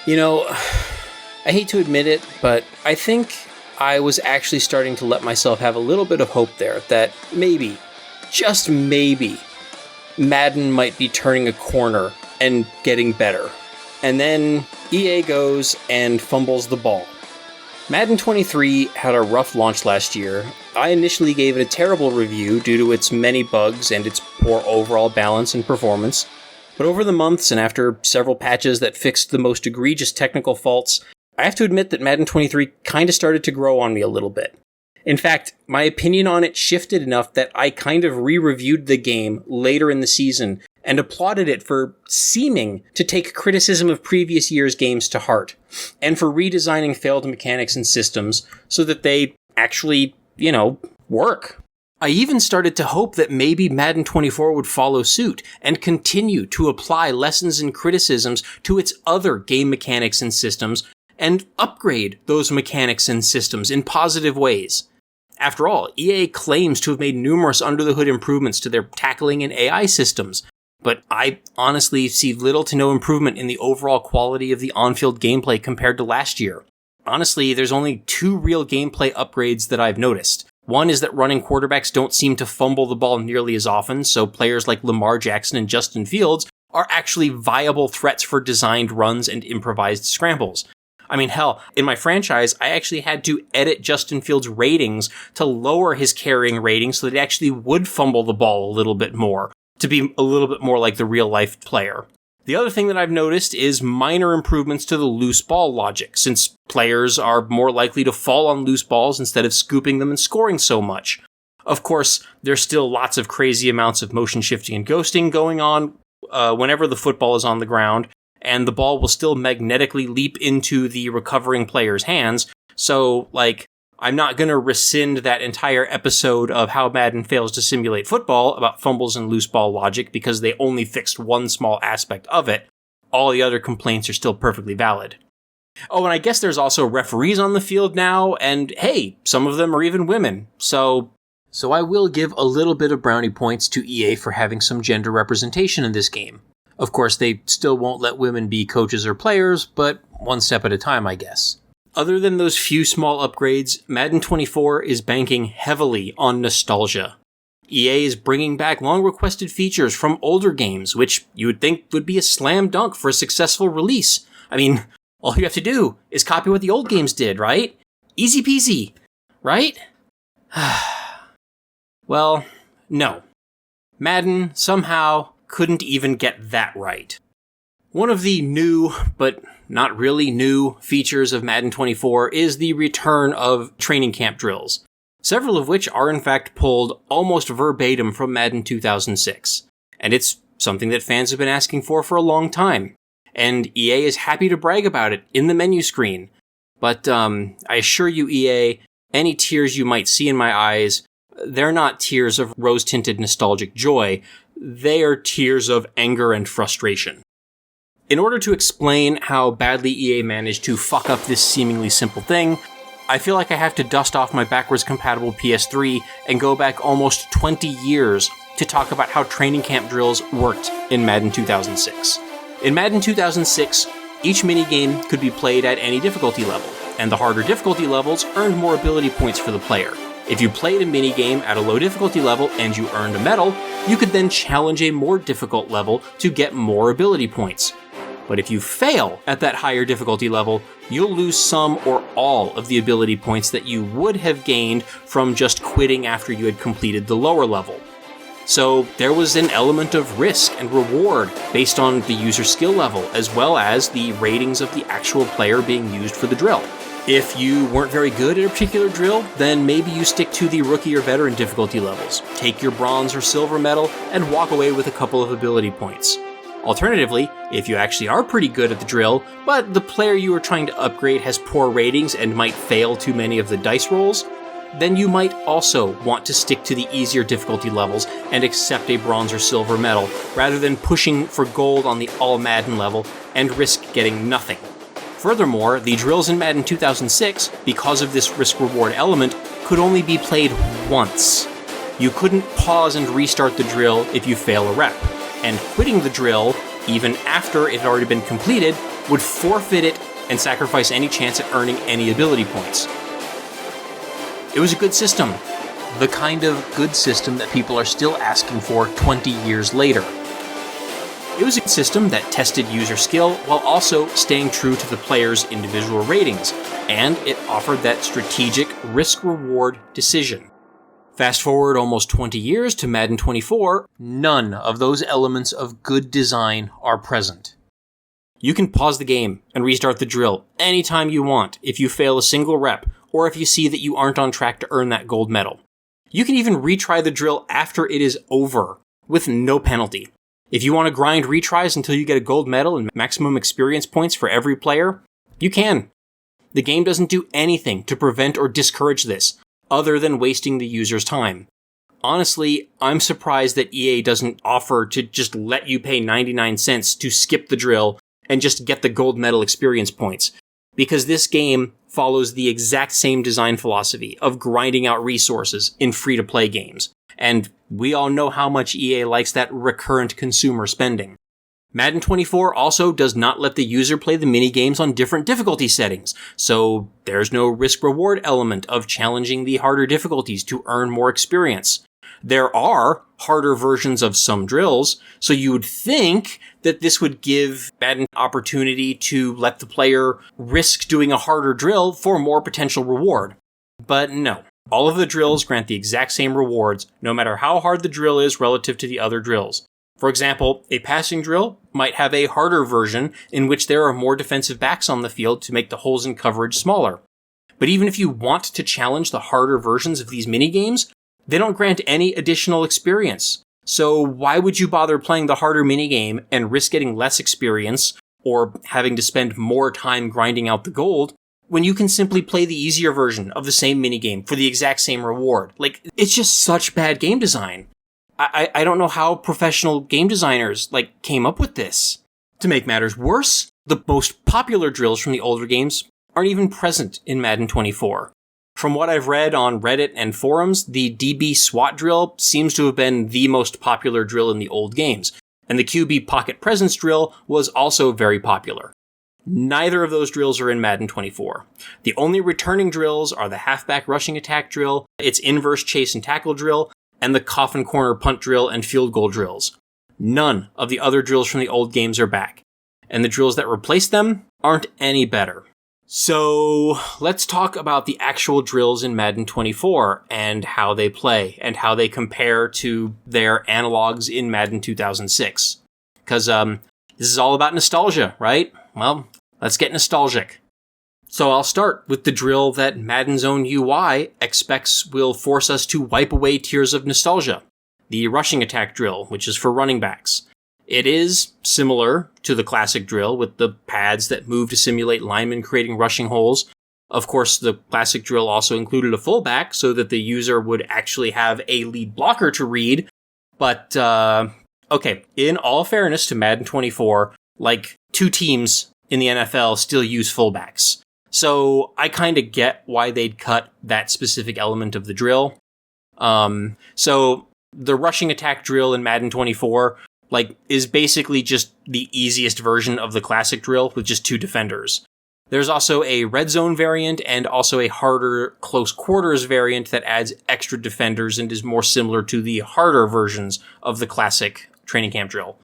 You know, I hate to admit it, but I think I was actually starting to let myself have a little bit of hope there that maybe, just maybe, Madden might be turning a corner and getting better. And then EA goes and fumbles the ball. Madden 23 had a rough launch last year. I initially gave it a terrible review due to its many bugs and its poor overall balance and performance. But over the months and after several patches that fixed the most egregious technical faults, I have to admit that Madden 23 kind of started to grow on me a little bit. In fact, my opinion on it shifted enough that I kind of re-reviewed the game later in the season and applauded it for seeming to take criticism of previous year's games to heart, and for redesigning failed mechanics and systems so that they actually, work. I even started to hope that maybe Madden 24 would follow suit and continue to apply lessons and criticisms to its other game mechanics and systems and upgrade those mechanics and systems in positive ways. After all, EA claims to have made numerous under-the-hood improvements to their tackling and AI systems, but I honestly see little to no improvement in the overall quality of the on-field gameplay compared to last year. Honestly, there's only two real gameplay upgrades that I've noticed. One is that running quarterbacks don't seem to fumble the ball nearly as often, so players like Lamar Jackson and Justin Fields are actually viable threats for designed runs and improvised scrambles. I mean, hell, in my franchise, I actually had to edit Justin Fields' ratings to lower his carrying rating so that he actually would fumble the ball a little bit more, to be a little bit more like the real-life player. The other thing that I've noticed is minor improvements to the loose ball logic, since players are more likely to fall on loose balls instead of scooping them and scoring so much. Of course, there's still lots of crazy amounts of motion shifting and ghosting going on whenever the football is on the ground, and the ball will still magnetically leap into the recovering player's hands, so, I'm not going to rescind that entire episode of how Madden fails to simulate football about fumbles and loose ball logic because they only fixed one small aspect of it. All the other complaints are still perfectly valid. Oh, and I guess there's also referees on the field now, and hey, some of them are even women, so I will give a little bit of brownie points to EA for having some gender representation in this game. Of course, they still won't let women be coaches or players, but one step at a time, I guess. Other than those few small upgrades, Madden 24 is banking heavily on nostalgia. EA is bringing back long-requested features from older games, which you would think would be a slam dunk for a successful release. I mean, all you have to do is copy what the old games did, right? Easy peasy, right? Well, no. Madden somehow couldn't even get that right. One of the new, but not really new, features of Madden 24 is the return of training camp drills, several of which are in fact pulled almost verbatim from Madden 2006. And it's something that fans have been asking for a long time. And EA is happy to brag about it in the menu screen. But I assure you, EA, any tears you might see in my eyes, they're not tears of rose-tinted nostalgic joy. They are tears of anger and frustration. In order to explain how badly EA managed to fuck up this seemingly simple thing, I feel like I have to dust off my backwards compatible PS3 and go back almost 20 years to talk about how training camp drills worked in Madden 2006. In Madden 2006, each minigame could be played at any difficulty level, and the harder difficulty levels earned more ability points for the player. If you played a minigame at a low difficulty level and you earned a medal, you could then challenge a more difficult level to get more ability points. But if you fail at that higher difficulty level, you'll lose some or all of the ability points that you would have gained from just quitting after you had completed the lower level. So there was an element of risk and reward based on the user skill level, as well as the ratings of the actual player being used for the drill. If you weren't very good at a particular drill, then maybe you stick to the rookie or veteran difficulty levels, take your bronze or silver medal, and walk away with a couple of ability points. Alternatively, if you actually are pretty good at the drill, but the player you are trying to upgrade has poor ratings and might fail too many of the dice rolls, then you might also want to stick to the easier difficulty levels and accept a bronze or silver medal, rather than pushing for gold on the all Madden level and risk getting nothing. Furthermore, the drills in Madden 2006, because of this risk-reward element, could only be played once. You couldn't pause and restart the drill if you fail a rep, and quitting the drill, even after it had already been completed, would forfeit it and sacrifice any chance at earning any ability points. It was a good system. The kind of good system that people are still asking for 20 years later. It was a system that tested user skill while also staying true to the player's individual ratings, and it offered that strategic risk-reward decision. Fast forward almost 20 years to Madden 24, none of those elements of good design are present. You can pause the game and restart the drill anytime you want if you fail a single rep, or if you see that you aren't on track to earn that gold medal. You can even retry the drill after it is over, with no penalty. If you want to grind retries until you get a gold medal and maximum experience points for every player, you can. The game doesn't do anything to prevent or discourage this, other than wasting the user's time. Honestly, I'm surprised that EA doesn't offer to just let you pay 99 cents to skip the drill and just get the gold medal experience points, because this game follows the exact same design philosophy of grinding out resources in free-to-play games. And we all know how much EA likes that recurrent consumer spending. Madden 24 also does not let the user play the mini-games on different difficulty settings, so there's no risk-reward element of challenging the harder difficulties to earn more experience. There are harder versions of some drills, so you would think that this would give Madden opportunity to let the player risk doing a harder drill for more potential reward. But no. All of the drills grant the exact same rewards, no matter how hard the drill is relative to the other drills. For example, a passing drill might have a harder version in which there are more defensive backs on the field to make the holes in coverage smaller. But even if you want to challenge the harder versions of these minigames, they don't grant any additional experience. So why would you bother playing the harder minigame and risk getting less experience or having to spend more time grinding out the gold when you can simply play the easier version of the same minigame for the exact same reward? Like, it's just such bad game design. I don't know how professional game designers, came up with this. To make matters worse, the most popular drills from the older games aren't even present in Madden 24. From what I've read on Reddit and forums, the DB SWAT drill seems to have been the most popular drill in the old games, and the QB pocket presence drill was also very popular. Neither of those drills are in Madden 24. The only returning drills are the halfback rushing attack drill, its inverse chase and tackle drill, and the Coffin Corner punt drill and field goal drills. None of the other drills from the old games are back, and the drills that replace them aren't any better. So let's talk about the actual drills in Madden 24 and how they play and how they compare to their analogs in Madden 2006. Because this is all about nostalgia, right? Well, let's get nostalgic. So I'll start with the drill that Madden's own UI expects will force us to wipe away tears of nostalgia. The rushing attack drill, which is for running backs. It is similar to the classic drill with the pads that move to simulate linemen creating rushing holes. Of course, the classic drill also included a fullback so that the user would actually have a lead blocker to read. But, okay, in all fairness to Madden 24, two teams in the NFL still use fullbacks. So I kind of get why they'd cut that specific element of the drill. So the rushing attack drill in Madden 24, is basically just the easiest version of the classic drill with just two defenders. There's also a red zone variant and also a harder close quarters variant that adds extra defenders and is more similar to the harder versions of the classic training camp drill.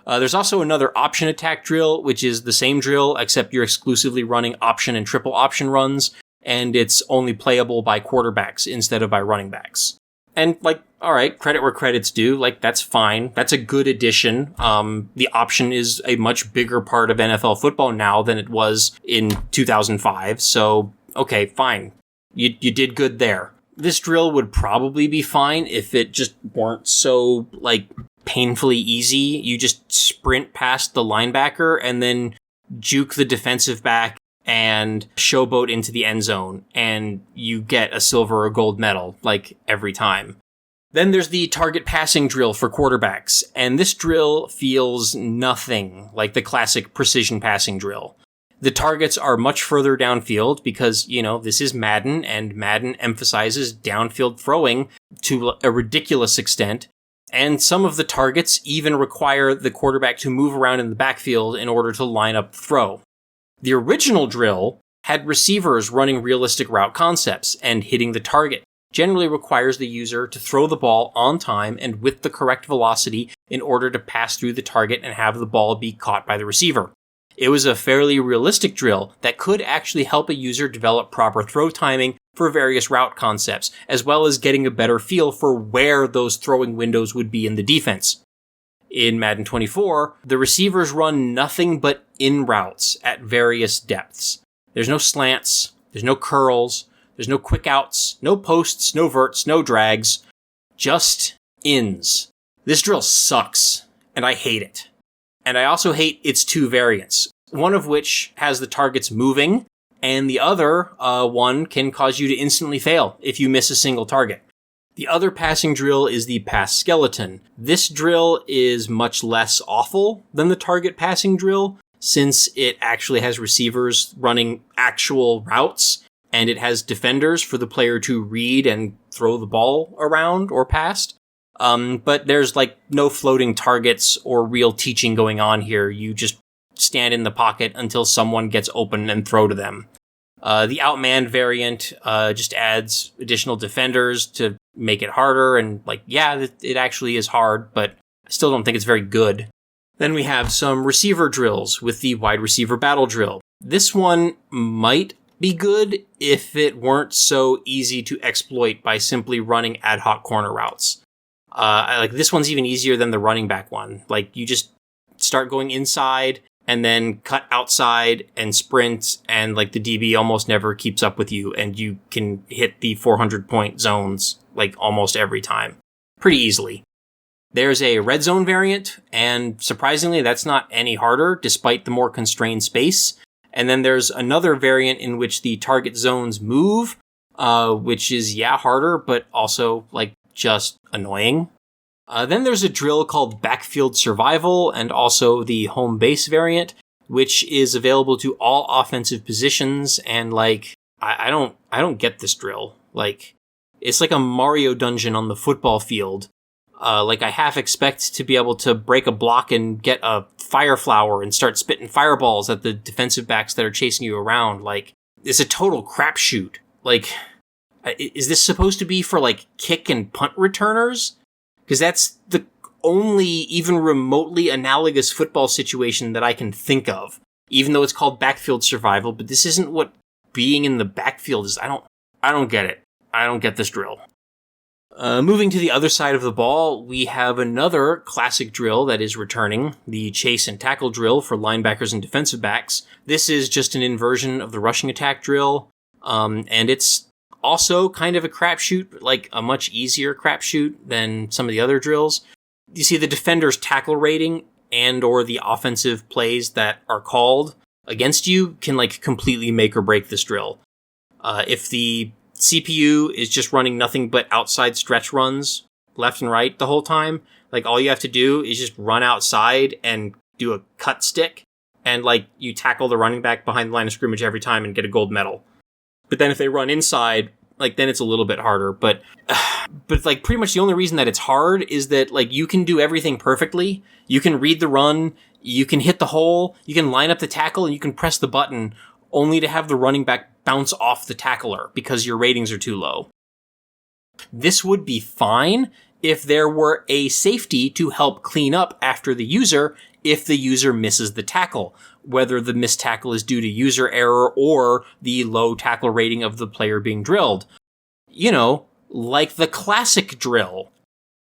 There's also another option attack drill, which is the same drill, except you're exclusively running option and triple option runs, and it's only playable by quarterbacks instead of by running backs. And, alright, credit where credit's due, that's fine. That's a good addition. The option is a much bigger part of NFL football now than it was in 2005, so, okay, fine. You did good there. This drill would probably be fine if it just weren't so, painfully easy. You just sprint past the linebacker and then juke the defensive back and showboat into the end zone, and you get a silver or gold medal, every time. Then there's the target passing drill for quarterbacks, and this drill feels nothing like the classic precision passing drill. The targets are much further downfield because, this is Madden, and Madden emphasizes downfield throwing to a ridiculous extent. And some of the targets even require the quarterback to move around in the backfield in order to line up the throw. The original drill had receivers running realistic route concepts, and hitting the target generally requires the user to throw the ball on time and with the correct velocity in order to pass through the target and have the ball be caught by the receiver. It was a fairly realistic drill that could actually help a user develop proper throw timing for various route concepts, as well as getting a better feel for where those throwing windows would be in the defense. In Madden 24, the receivers run nothing but in routes at various depths. There's no slants, there's no curls, there's no quick outs, no posts, no verts, no drags, just ins. This drill sucks, and I hate it. And I also hate its two variants, one of which has the targets moving, and the other one can cause you to instantly fail if you miss a single target. The other passing drill is the pass skeleton. This drill is much less awful than the target passing drill, since it actually has receivers running actual routes, and it has defenders for the player to read and throw the ball around or past. But there's no floating targets or real teaching going on here. You just stand in the pocket until someone gets open and throw to them. The outmanned variant just adds additional defenders to make it harder, and it actually is hard, but I still don't think it's very good. Then we have some receiver drills with the wide receiver battle drill. This one might be good if it weren't so easy to exploit by simply running ad hoc corner routes. This one's even easier than the running back one. You just start going inside and then cut outside and sprint, and the DB almost never keeps up with you, and you can hit the 400-point zones almost every time pretty easily. There's a red zone variant, and surprisingly, that's not any harder despite the more constrained space. And then there's another variant in which the target zones move, which is harder, but also just annoying. Then there's a drill called Backfield Survival, and also the home base variant, which is available to all offensive positions. And I don't get this drill. It's like a Mario dungeon on the football field. I half expect to be able to break a block and get a fire flower and start spitting fireballs at the defensive backs that are chasing you around. It's a total crapshoot. Is this supposed to be for kick and punt returners? Because that's the only even remotely analogous football situation that I can think of, even though it's called Backfield Survival, but this isn't what being in the backfield is. I don't get it. I don't get this drill. Moving to the other side of the ball, we have another classic drill that is returning, the chase and tackle drill for linebackers and defensive backs. This is just an inversion of the rushing attack drill, and it's also kind of a crapshoot, but a much easier crapshoot than some of the other drills. You see, the defender's tackle rating and or the offensive plays that are called against you can completely make or break this drill. If the CPU is just running nothing but outside stretch runs left and right the whole time, all you have to do is just run outside and do a cut stick, and you tackle the running back behind the line of scrimmage every time and get a gold medal. But then if they run inside, then it's a little bit harder. But pretty much the only reason that it's hard is that you can do everything perfectly. You can read the run, you can hit the hole, you can line up the tackle, and you can press the button, only to have the running back bounce off the tackler because your ratings are too low. This would be fine if there were a safety to help clean up after the user if the user misses the tackle, whether the missed tackle is due to user error or the low tackle rating of the player being drilled. Like the classic drill.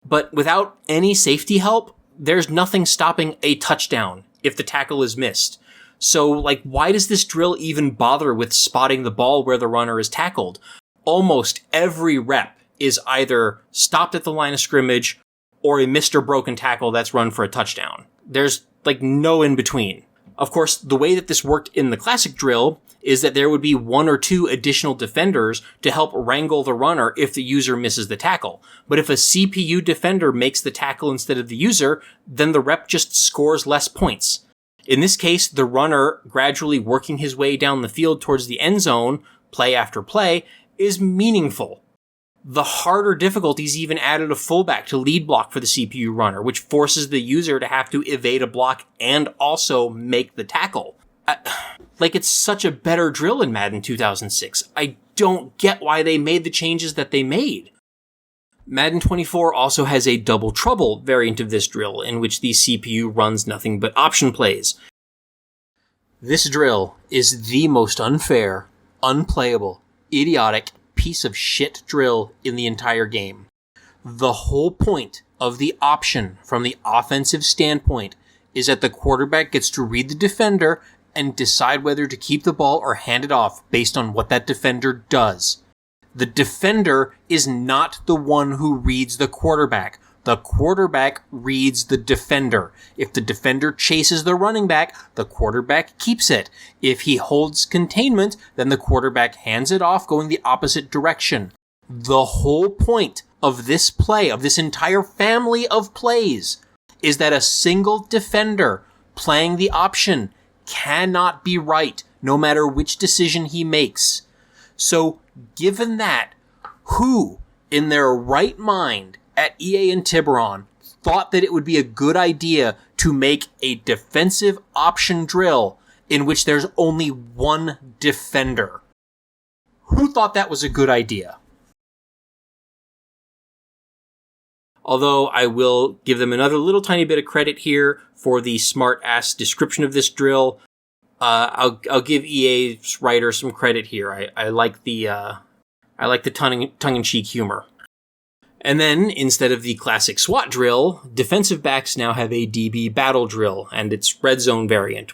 But without any safety help, there's nothing stopping a touchdown if the tackle is missed. So, why does this drill even bother with spotting the ball where the runner is tackled? Almost every rep is either stopped at the line of scrimmage or a missed or broken tackle that's run for a touchdown. There's, no in between. Of course, the way that this worked in the classic drill is that there would be one or two additional defenders to help wrangle the runner if the user misses the tackle. But if a CPU defender makes the tackle instead of the user, then the rep just scores less points. In this case, the runner gradually working his way down the field towards the end zone, play after play, is meaningful. The harder difficulties even added a fullback to lead block for the CPU runner, which forces the user to have to evade a block and also make the tackle. It's such a better drill in Madden 2006. I don't get why they made the changes that they made. Madden 24 also has a double trouble variant of this drill, in which the CPU runs nothing but option plays. This drill is the most unfair, unplayable, idiotic piece of shit drill in the entire game. The whole point of the option from the offensive standpoint is that the quarterback gets to read the defender and decide whether to keep the ball or hand it off based on what that defender does. The defender is not the one who reads the quarterback. The quarterback reads the defender. If the defender chases the running back, the quarterback keeps it. If he holds containment, then the quarterback hands it off going the opposite direction. The whole point of this play, of this entire family of plays, is that a single defender playing the option cannot be right, no matter which decision he makes. So, given that, who, in their right mind, at EA and Tiburon, thought that it would be a good idea to make a defensive option drill in which there's only one defender? Who thought that was a good idea? Although I will give them another little tiny bit of credit here for the smart-ass description of this drill. I'll give EA's writer some credit here. I like the tongue-in-cheek humor. And then, instead of the classic SWAT drill, defensive backs now have a DB battle drill and its red zone variant,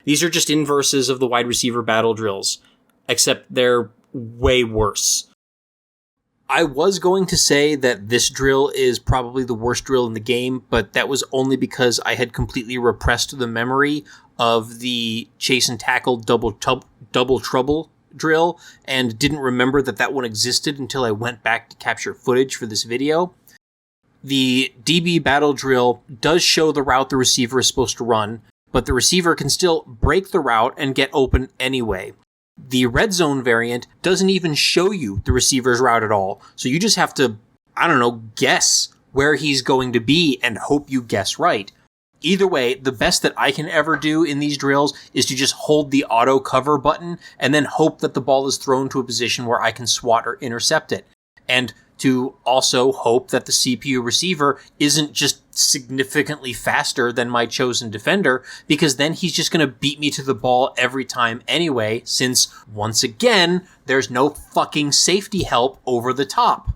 these are just inverses of the wide receiver battle drills, except they're way worse. I was going to say that this drill is probably the worst drill in the game, but that was only because I had completely repressed the memory of the chase and tackle double trouble drill and didn't remember that one existed until I went back to capture footage for this video. The DB battle drill does show the route the receiver is supposed to run, but the receiver can still break the route and get open anyway. The red zone variant doesn't even show you the receiver's route at all, so you just have to, guess where he's going to be and hope you guess right. Either way, the best that I can ever do in these drills is to just hold the auto cover button and then hope that the ball is thrown to a position where I can swat or intercept it. And to also hope that the CPU receiver isn't just significantly faster than my chosen defender, because then he's just going to beat me to the ball every time anyway, since, once again, there's no fucking safety help over the top.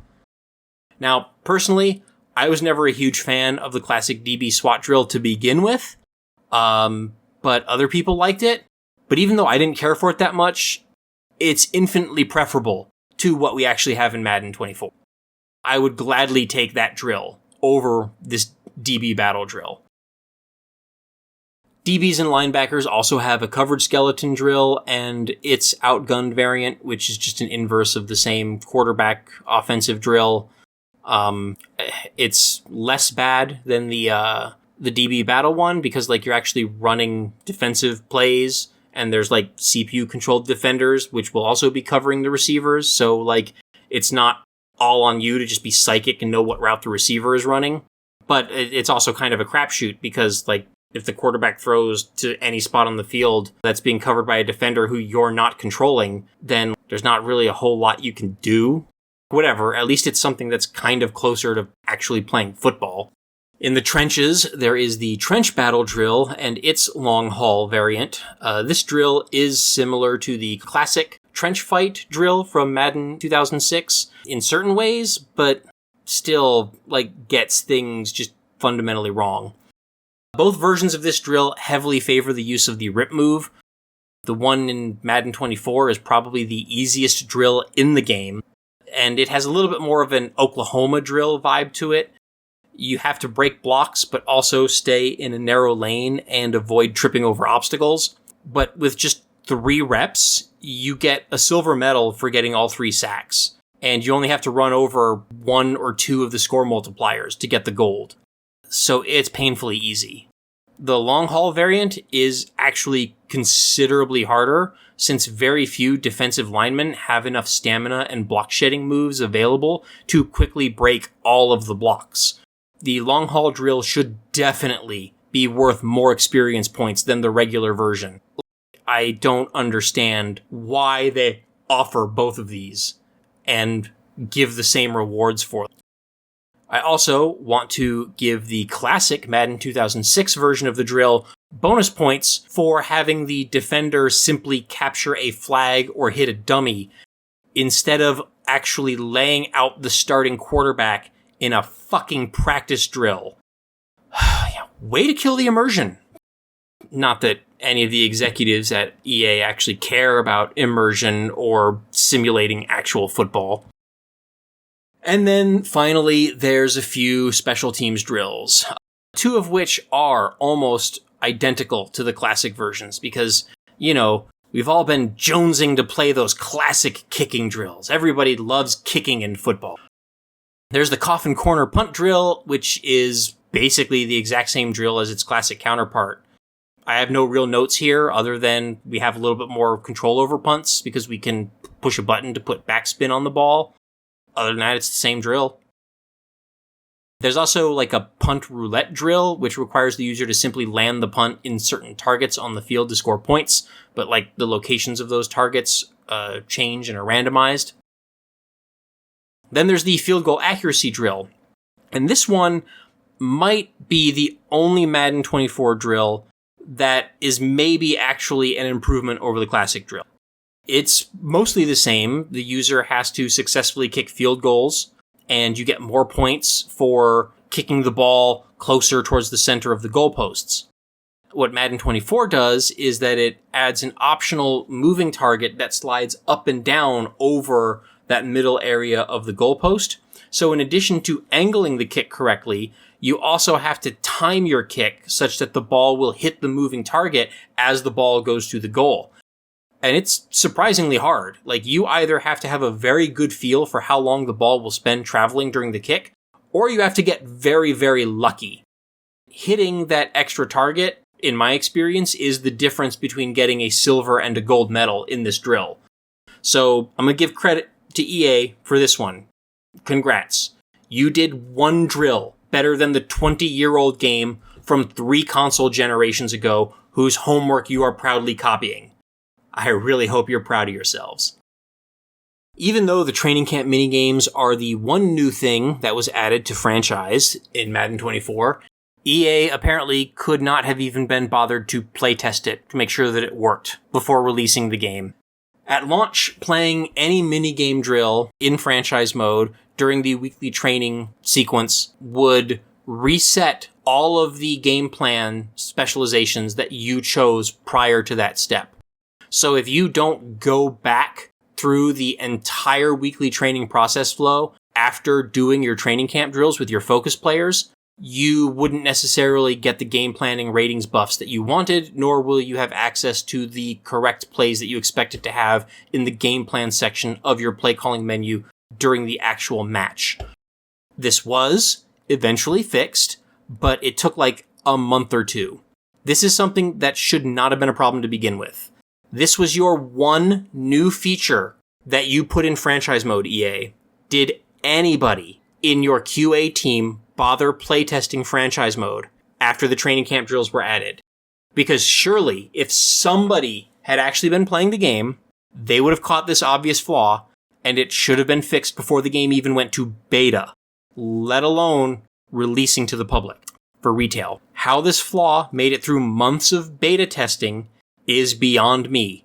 Now, personally, I was never a huge fan of the classic DB SWAT drill to begin with, but other people liked it. But even though I didn't care for it that much, it's infinitely preferable to what we actually have in Madden 24. I would gladly take that drill over this DB battle drill. DBs and linebackers also have a covered skeleton drill and its outgunned variant, which is just an inverse of the same quarterback offensive drill. It's less bad than the DB battle one because you're actually running defensive plays and there's CPU controlled defenders, which will also be covering the receivers. So it's not all on you to just be psychic and know what route the receiver is running. But it's also kind of a crapshoot because if the quarterback throws to any spot on the field that's being covered by a defender who you're not controlling, then there's not really a whole lot you can do. Whatever, at least it's something that's kind of closer to actually playing football. In the trenches, there is the trench battle drill and its long haul variant. This drill is similar to the classic trench fight drill from Madden 2006 in certain ways, but still, gets things just fundamentally wrong. Both versions of this drill heavily favor the use of the rip move. The one in Madden 24 is probably the easiest drill in the game, and it has a little bit more of an Oklahoma drill vibe to it. You have to break blocks, but also stay in a narrow lane and avoid tripping over obstacles. But with just 3 reps, you get a silver medal for getting all 3 sacks. And you only have to run over 1 or 2 of the score multipliers to get the gold. So it's painfully easy. The long haul variant is actually considerably harder, since very few defensive linemen have enough stamina and block shedding moves available to quickly break all of the blocks. The long haul drill should definitely be worth more experience points than the regular version. I don't understand why they offer both of these and give the same rewards for them. I also want to give the classic Madden 2006 version of the drill bonus points for having the defender simply capture a flag or hit a dummy instead of actually laying out the starting quarterback in a fucking practice drill. Way to kill the immersion. Not that any of the executives at EA actually care about immersion or simulating actual football. And then finally, there's a few special teams drills, two of which are almost identical to the classic versions because, we've all been jonesing to play those classic kicking drills. Everybody loves kicking in football. There's the Coffin Corner punt drill, which is basically the exact same drill as its classic counterpart. I have no real notes here other than we have a little bit more control over punts because we can push a button to put backspin on the ball. Other than that, it's the same drill. There's also like a punt roulette drill, which requires the user to simply land the punt in certain targets on the field to score points, but like the locations of those targets change and are randomized. Then there's the field goal accuracy drill. And this one might be the only Madden 24 drill that is maybe actually an improvement over the classic drill. It's mostly the same. The user has to successfully kick field goals, and you get more points for kicking the ball closer towards the center of the goalposts. What Madden 24 does is that it adds an optional moving target that slides up and down over that middle area of the goalpost. So in addition to angling the kick correctly, you also have to time your kick such that the ball will hit the moving target as the ball goes to the goal. And it's surprisingly hard. Like, you either have to have a very good feel for how long the ball will spend traveling during the kick, or you have to get very, very lucky. Hitting that extra target, in my experience, is the difference between getting a silver and a gold medal in this drill. So I'm going to give credit to EA for this one. Congrats. You did one drill better than the 20-year-old game from 3 console generations ago whose homework you are proudly copying. I really hope you're proud of yourselves. Even though the training camp minigames are the one new thing that was added to franchise in Madden 24, EA apparently could not have even been bothered to playtest it to make sure that it worked before releasing the game. At launch, playing any minigame drill in franchise mode during the weekly training sequence would reset all of the game plan specializations that you chose prior to that step. So if you don't go back through the entire weekly training process flow after doing your training camp drills with your focus players, you wouldn't necessarily get the game planning ratings buffs that you wanted, nor will you have access to the correct plays that you expected to have in the game plan section of your play calling menu during the actual match. This was eventually fixed, but it took like a month or two. This is something that should not have been a problem to begin with. This was your one new feature that you put in franchise mode, EA. Did anybody in your QA team bother playtesting franchise mode after the training camp drills were added? Because surely, if somebody had actually been playing the game, they would have caught this obvious flaw, and it should have been fixed before the game even went to beta, let alone releasing to the public for retail. How this flaw made it through months of beta testing is beyond me.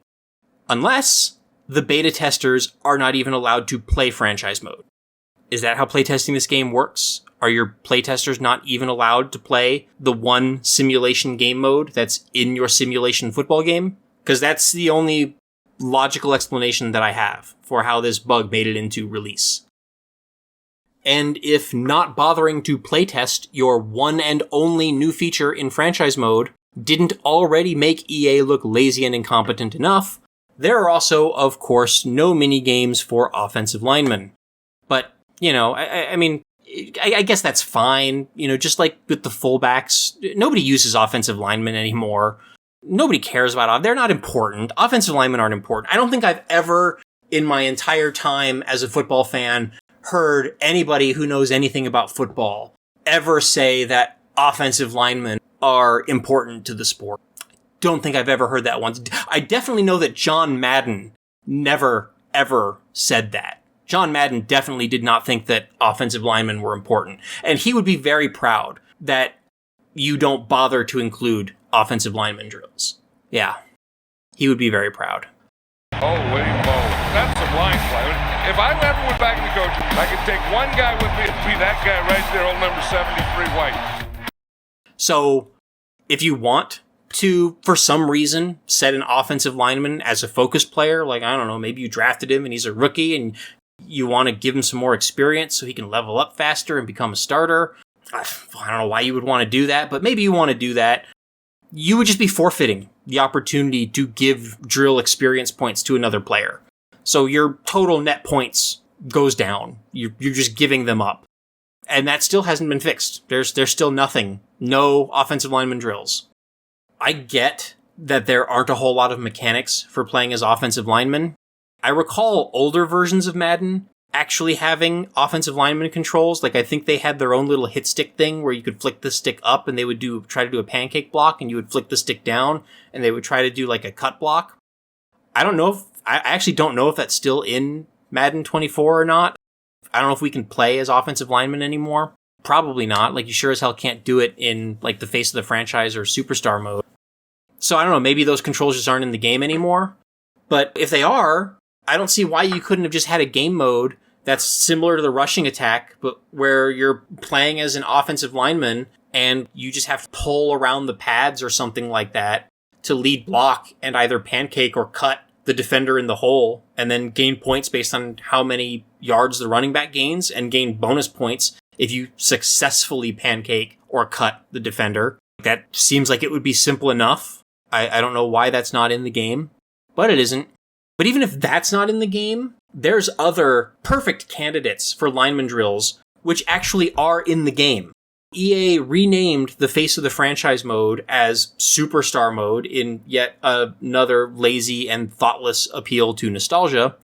Unless the beta testers are not even allowed to play franchise mode. Is that how playtesting this game works? Are your playtesters not even allowed to play the one simulation game mode that's in your simulation football game? Because that's the only logical explanation that I have for how this bug made it into release. And if not bothering to playtest your one and only new feature in franchise mode didn't already make EA look lazy and incompetent enough, there are also, of course, no minigames for offensive linemen. But, I mean, I guess that's fine. Just like with the fullbacks, nobody uses offensive linemen anymore. Nobody cares about them. They're not important. Offensive linemen aren't important. I don't think I've ever, in my entire time as a football fan, heard anybody who knows anything about football ever say that offensive linemen are important to the sport. Don't think I've ever heard that once. I definitely know that John Madden never, ever said that. John Madden definitely did not think that offensive linemen were important. And he would be very proud that you don't bother to include offensive lineman drills. Yeah. He would be very proud. Holy moly. That's some line play. If I ever went back into coaching, I could take one guy with me and be that guy right there, old number 73 White. So, if you want to, for some reason, set an offensive lineman as a focus player, like, I don't know, maybe you drafted him and he's a rookie and you want to give him some more experience so he can level up faster and become a starter. I don't know why you would want to do that, but maybe you want to do that. You would just be forfeiting the opportunity to give drill experience points to another player. So your total net points goes down. You're just giving them up. And that still hasn't been fixed. There's still nothing. No offensive lineman drills. I get that there aren't a whole lot of mechanics for playing as offensive linemen. I recall older versions of Madden actually having offensive lineman controls. Like, I think they had their own little hit stick thing where you could flick the stick up and they would try to do a pancake block, and you would flick the stick down and they would try to do like a cut block. I actually don't know if that's still in Madden 24 or not. I don't know if we can play as offensive linemen anymore. Probably not. Like, you sure as hell can't do it in like the face of the franchise or superstar mode. So I don't know, maybe those controls just aren't in the game anymore. But if they are, I don't see why you couldn't have just had a game mode that's similar to the rushing attack, but where you're playing as an offensive lineman and you just have to pull around the pads or something like that to lead block and either pancake or cut the defender in the hole, and then gain points based on how many yards the running back gains, and gain bonus points if you successfully pancake or cut the defender. That seems like it would be simple enough. I don't know why that's not in the game, but it isn't. But even if that's not in the game, there's other perfect candidates for lineman drills which actually are in the game. EA renamed the face of the franchise mode as Superstar mode in yet another lazy and thoughtless appeal to nostalgia.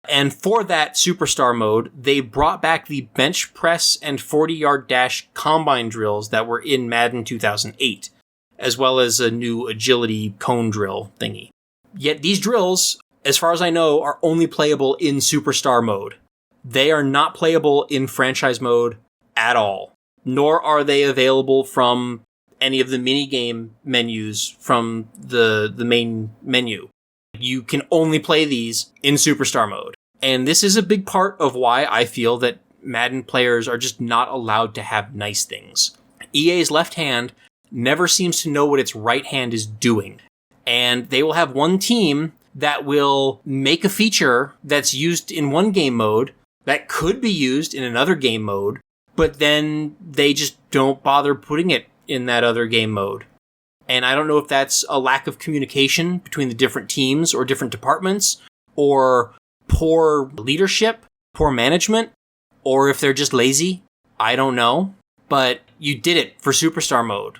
And for that Superstar mode, they brought back the bench press and 40-yard dash combine drills that were in Madden 2008, as well as a new agility cone drill thingy. Yet these drills, as far as I know, are only playable in Superstar mode. They are not playable in franchise mode at all, nor are they available from any of the minigame menus from the main menu. You can only play these in Superstar mode. And this is a big part of why I feel that Madden players are just not allowed to have nice things. EA's left hand never seems to know what its right hand is doing. And they will have one team that will make a feature that's used in one game mode that could be used in another game mode, but then they just don't bother putting it in that other game mode. And I don't know if that's a lack of communication between the different teams or different departments, or poor leadership, poor management, or if they're just lazy. I don't know. But you did it for Superstar mode.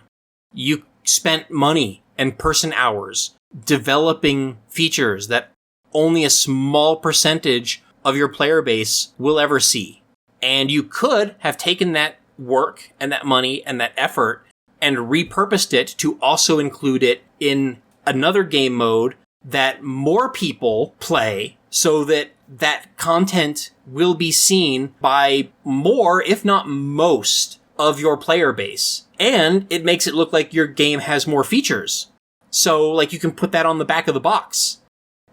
You spent money and person hours developing features that only a small percentage of your player base will ever see. And you could have taken that work and that money and that effort and repurposed it to also include it in another game mode that more people play, so that that content will be seen by more, if not most, of your player base. And it makes it look like your game has more features. So, like, you can put that on the back of the box.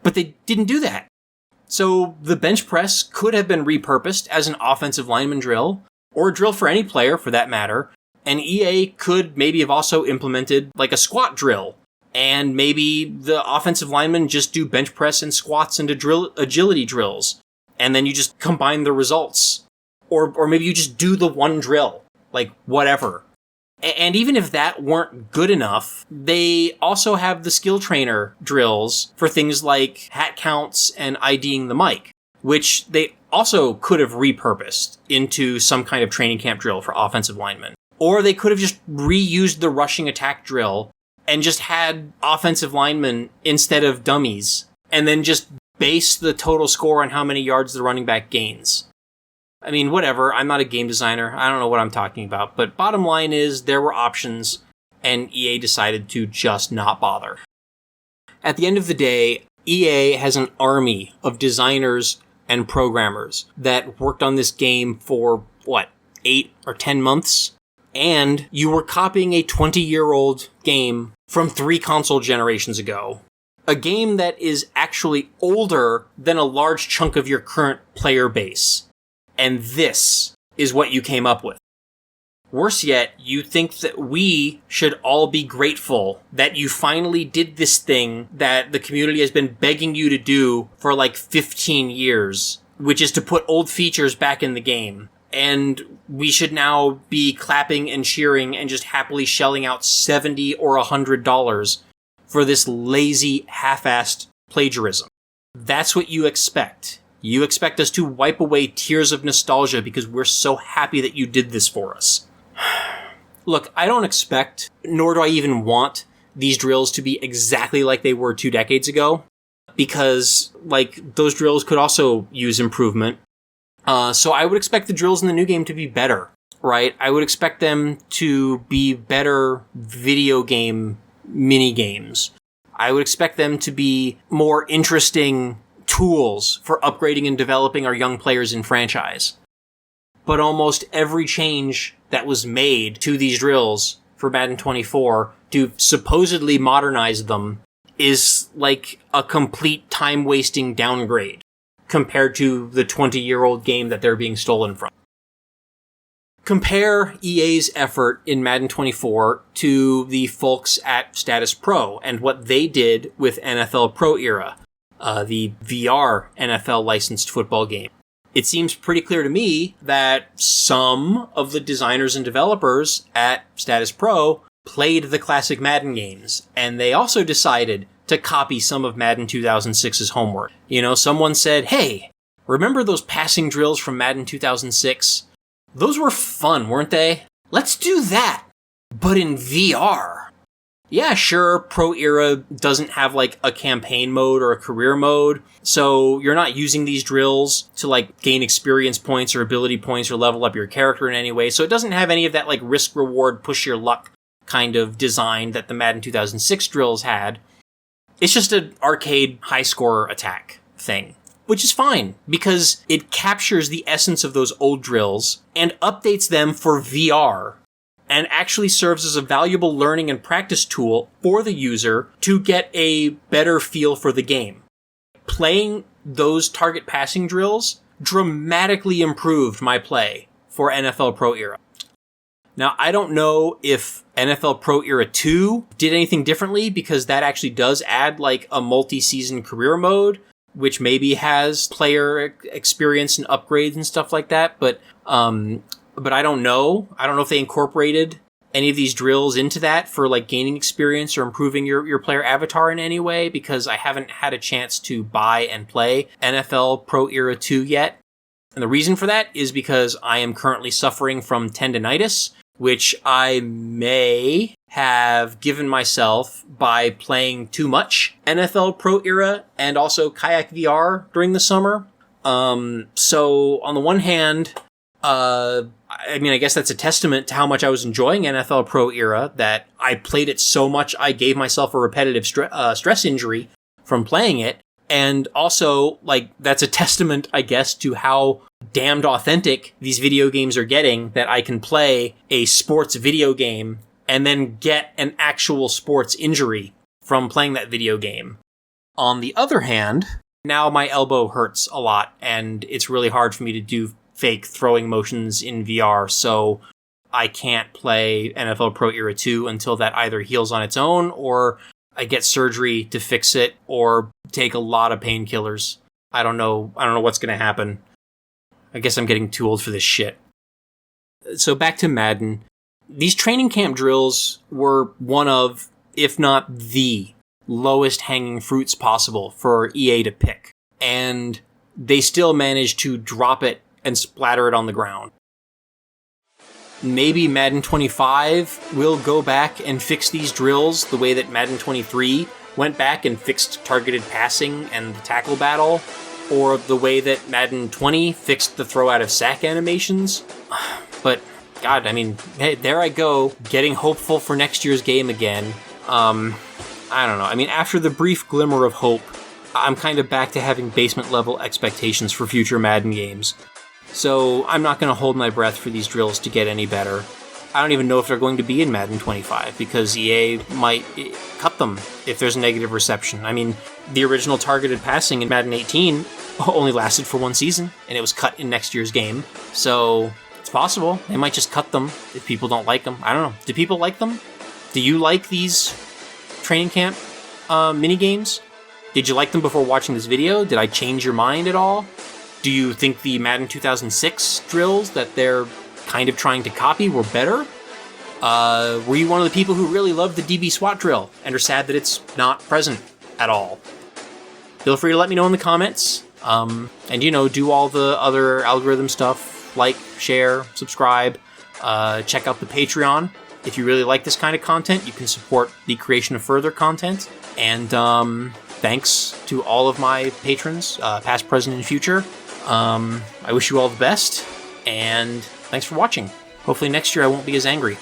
But they didn't do that. So the bench press could have been repurposed as an offensive lineman drill, or a drill for any player for that matter. And EA could maybe have also implemented like a squat drill. And maybe the offensive linemen just do bench press and squats into agility drills. And then you just combine the results. Or maybe you just do the one drill. Like, whatever. And even if that weren't good enough, they also have the skill trainer drills for things like hat counts and IDing the mic, which they also could have repurposed into some kind of training camp drill for offensive linemen. Or they could have just reused the rushing attack drill and just had offensive linemen instead of dummies, and then just base the total score on how many yards the running back gains. I mean, whatever. I'm not a game designer. I don't know what I'm talking about. But bottom line is there were options, and EA decided to just not bother. At the end of the day, EA has an army of designers and programmers that worked on this game for, 8 or 10 months? And you were copying a 20-year-old game from 3 console generations ago. A game that is actually older than a large chunk of your current player base. And this is what you came up with. Worse yet, you think that we should all be grateful that you finally did this thing that the community has been begging you to do for like 15 years, which is to put old features back in the game. And we should now be clapping and cheering and just happily shelling out $70 or $100 for this lazy, half-assed plagiarism. That's what you expect. You expect us to wipe away tears of nostalgia because we're so happy that you did this for us. Look, I don't expect, nor do I even want, these drills to be exactly like they were 2 decades ago, because, those drills could also use improvement. So I would expect the drills in the new game to be better, right? I would expect them to be better video game mini-games. I would expect them to be more interesting tools for upgrading and developing our young players in franchise. But almost every change that was made to these drills for Madden 24 to supposedly modernize them is like a complete time-wasting downgrade compared to the 20-year-old game that they're being stolen from. Compare EA's effort in Madden 24 to the folks at Status Pro and what they did with NFL Pro Era, the VR NFL licensed football game. It seems pretty clear to me that some of the designers and developers at Status Pro played the classic Madden games, and they also decided to copy some of Madden 2006's homework. Someone said, hey, remember those passing drills from Madden 2006? Those were fun, weren't they? Let's do that, but in VR. Yeah, sure, Pro Era doesn't have a campaign mode or a career mode, so you're not using these drills to gain experience points or ability points or level up your character in any way, so it doesn't have any of that risk reward push your luck kind of design that the Madden 2006 drills had. It's just an arcade high score attack thing, which is fine because it captures the essence of those old drills and updates them for VR and actually serves as a valuable learning and practice tool for the user to get a better feel for the game. Playing those target passing drills dramatically improved my play for NFL Pro Era. Now, I don't know if NFL Pro Era 2 did anything differently because that actually does add a multi-season career mode, which maybe has player experience and upgrades and stuff like that, but I don't know. I don't know if they incorporated any of these drills into that for gaining experience or improving your player avatar in any way, because I haven't had a chance to buy and play NFL Pro Era 2 yet. And the reason for that is because I am currently suffering from tendinitis, which I may have given myself by playing too much NFL Pro Era and also Kayak VR during the summer. So on the one hand, I guess that's a testament to how much I was enjoying NFL Pro Era, that I played it so much I gave myself a repetitive stress injury from playing it. And also, that's a testament, I guess, to how damned authentic these video games are getting, that I can play a sports video game and then get an actual sports injury from playing that video game. On the other hand, now my elbow hurts a lot, and it's really hard for me to do fake throwing motions in VR, so I can't play NFL Pro Era 2 until that either heals on its own, or I get surgery to fix it, or take a lot of painkillers. I don't know what's going to happen. I guess I'm getting too old for this shit. So back to Madden. These training camp drills were one of, if not the lowest hanging fruits possible for EA to pick. And they still managed to drop it and splatter it on the ground. Maybe Madden 25 will go back and fix these drills the way that Madden 23 went back and fixed targeted passing and the tackle battle, or the way that Madden 20 fixed the throw out of sack animations. But, God, I mean, hey, there I go, getting hopeful for next year's game again. I don't know. I mean, after the brief glimmer of hope, I'm kind of back to having basement-level expectations for future Madden games. So I'm not going to hold my breath for these drills to get any better. I don't even know if they're going to be in Madden 25, because EA might cut them if there's negative reception. I mean, the original targeted passing in Madden 18 only lasted for one season, and it was cut in next year's game. So it's possible. They might just cut them if people don't like them. I don't know. Do people like them? Do you like these training camp minigames? Did you like them before watching this video? Did I change your mind at all? Do you think the Madden 2006 drills that they're kind of trying to copy were better? Were you one of the people who really loved the DB SWAT drill and are sad that it's not present at all? Feel free to let me know in the comments. And, do all the other algorithm stuff, like, share, subscribe, check out the Patreon. If you really like this kind of content, you can support the creation of further content. And thanks to all of my patrons, past, present, and future. I wish you all the best, and thanks for watching. Hopefully next year I won't be as angry.